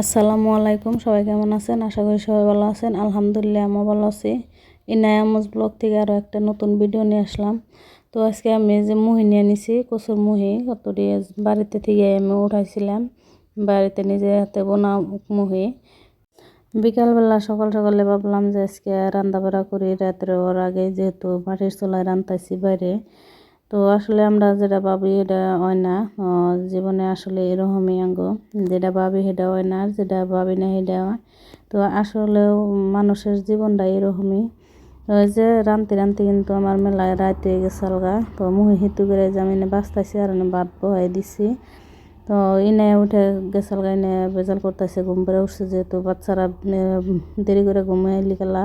আসসালামু আলাইকুম, সবাই কেমন আছেন? আশা করি সবাই ভালো আছেন। আলহামদুলিল্লাহ আমিও ভালো আছি। ইনায়ামস ব্লগ থেকে আরও একটা নতুন ভিডিও নিয়ে আসলাম। তো আজকে আমি যে মুহি নিয়ে নিছি, কচুর মুহি, কতটি বাড়িতে থেকে আমি উঠাইছিলাম, বাড়িতে নিজে হাতে বোনা মুহি। বিকালবেলা সকাল সকালে ভাবলাম যে আজকে রান্না বাড়া করি রাত্রে, ওর আগে যেহেতু মাটির চুলায় রান্তাইছি বাইরে। তো আসলে আমরা যেটা ভাবি এটা হয় না, জীবনে আসলে এরকমই আঙ্গ, যেটা ভাবি সেটা হয় না, আর যেটা ভাবি না সেটা হয়। তো আসলেও মানুষের জীবনটা এরকমই। ওই যে রানতে রানতে কিন্তু আমার মেলায় রাত হয়ে গেছে আলগা। তো মুহি হিতু করে জামিনে বাঁচতেছি আর ভাত বহাই দিছি। তো ইনে উঠে গেছাল গাইনে বেজাল করতেছে, ঘুম পেরে উঠছে যেহেতু বাচ্চারা দেরি করে ঘুমিয়ে লিখেলা,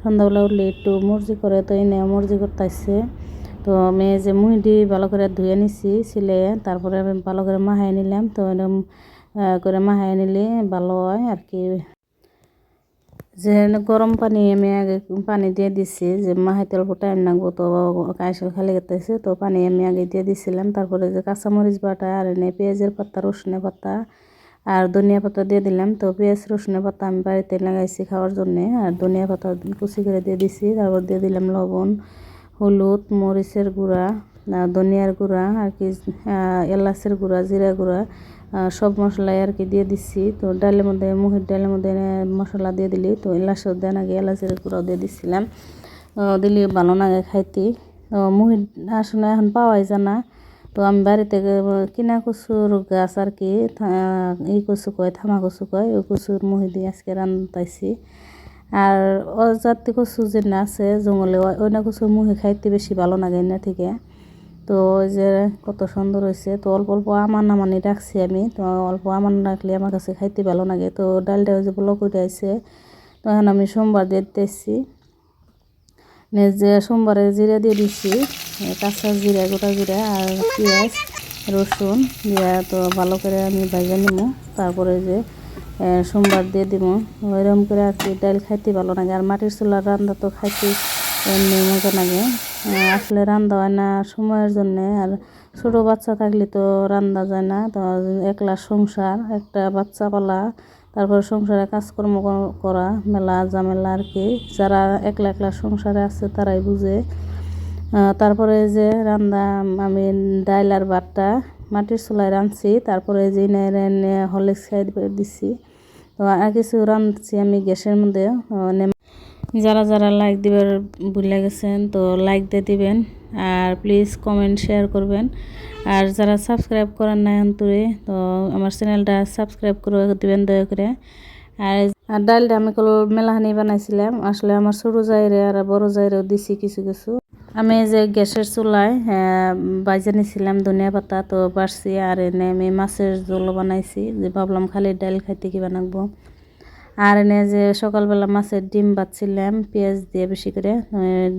সন্ধ্যাবেলা উঠলে একটু মর্জি করে, তো ইনে মর্জি করতেছে। তো আমি যে মুহিটি ভালো করে ধুয়ে নিছি ছিলে, তারপরে আমি ভালো করে মাহাই নিলাম। তো এরকম করে মাহাই নিলে ভালো হয় আর কি। যে গরম পানি আমি আগে পানি দিয়ে দিছি, যে মাহাইতে অল্প টাইম লাগবো, তো কাইশাল খালি করতেছে, তো পানি আমি আগে দিয়ে দিছিলাম। তারপরে যে কাঁচামরিচ বাটা আর এনে পেঁয়াজের পাতা, রসুনের পাতা আর ধনিয়া পাতা দিয়ে দিলাম। তো পেঁয়াজ রসুনের পাতা আমি বাড়িতে লাগাইছি খাওয়ার জন্যে, আর ধনিয়া পাতা কুচি করে দিয়ে দিছি। তারপর দিয়ে দিলাম লবণ, হলুদ, মরিচের গুঁড়া, ধনিয়ার গুঁড়া আর কি, এলাচের গুঁড়া, জিরা গুঁড়া, সব মশলাই আর কি দিয়ে দিচ্ছি। তো ডালের মধ্যে, মুগের ডালের মধ্যে মশলা দিয়ে দিলি, তো এলাচও দেন আগে, এলাচের গুঁড়াও দিয়ে দিচ্ছিলাম। দিলে ভালো লাগে খাইতে। তো মুগের আসলে এখন পাওয়াই যায় না। তো আমি বাড়ি থেকে কিনা কচুর গাছ আর কি, এই কচু কয়, থামা কচু কয়, ওই কচুর মুহি দিয়ে আজকে রান্তাইছি। আর অজাতি কচু যে না আছে জঙ্গলে, ওই না কচুর মুহি খাইতে বেশি ভালো লাগে না থেকে। তো ওই যে কত সুন্দর হয়েছে। তো অল্প অল্প আমান নামানি রাখছি আমি, তো অল্প আমান রাখলে আমার কাছে খাইতে ভালো লাগে। তো ডালটা ওই যে ব্লক উঠে আছে। তো এখন আমি সোমবার দিয়ে দিতেছি, যে সোমবারে জিরা দিয়ে দিচ্ছি, কাঁচা জিরা, গোটা জিরা আর পেঁয়াজ রসুন দিয়া, তো ভালো করে আমি ভাজা নিব। তারপরে যে সোমবার দিয়ে দিব, ওইরকম করে আর কি ডাল খাইতে ভালো লাগে। আর মাটির চুলার রান্না তো খাইতে এমনি মজা লাগে। আসলে রান্না হয় না সময়ের জন্যে, আর ছোটো বাচ্চা থাকলে তো রান্না যায় না। তো একলা সংসার, একটা বাচ্চা পালা, তারপর সংসারে কাজকর্ম করা, মেলা ঝামেলা আর কি। যারা একলা একলা সংসারে আছে তারাই বুঝে। তারপরে যে রান্না আমি ডাল আর ভাতটা মাটির চুলায় রাঁধছি, তারপরে যে হরলিক্স খাই দিচ্ছি। তো আর কিছু রাঁধছি আমি গ্যাসের মধ্যে। যারা যারা লাইক দিবার ভুলে গেছেন, তো লাইক দিয়ে দিবেন, আর প্লিজ কমেন্ট শেয়ার করবেন। আর যারা সাবস্ক্রাইব করেন না অন্তরে, তো আমার চ্যানেলটা সাবস্ক্রাইব করে দিবেন দয়া করে। আর ডালটা আমি মেলাহানি বানাইছিলাম, আসলে আমার ছোটো জায়রে আর বড় জায়রেও দিছি কিছু কিছু। আমি যে গ্যাসের চুলায় বাজে নিছিলাম ধনিয়া পাতা, তো বাড়ছি। আর এনে আমি মাছের ঝোল বানাইছি, যে ভাবলাম খালি ডাল খাইতে কি বানাবো। আর এনে যে সকালবেলা মাছের ডিম বাজছিলাম পেঁয়াজ দিয়ে বেশি করে,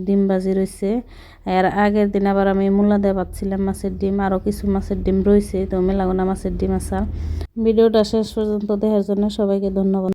ডিম বাজি রয়েছে। আর আগের দিন আবার আমি মূলা দিয়ে বাজছিলাম মাছের ডিম, আরও কিছু মাছের ডিম রয়েছে। তো মেলাগোনা মাছের ডিম আসা। ভিডিওটা শেষ পর্যন্ত দেখার জন্য সবাইকে ধন্যবাদ।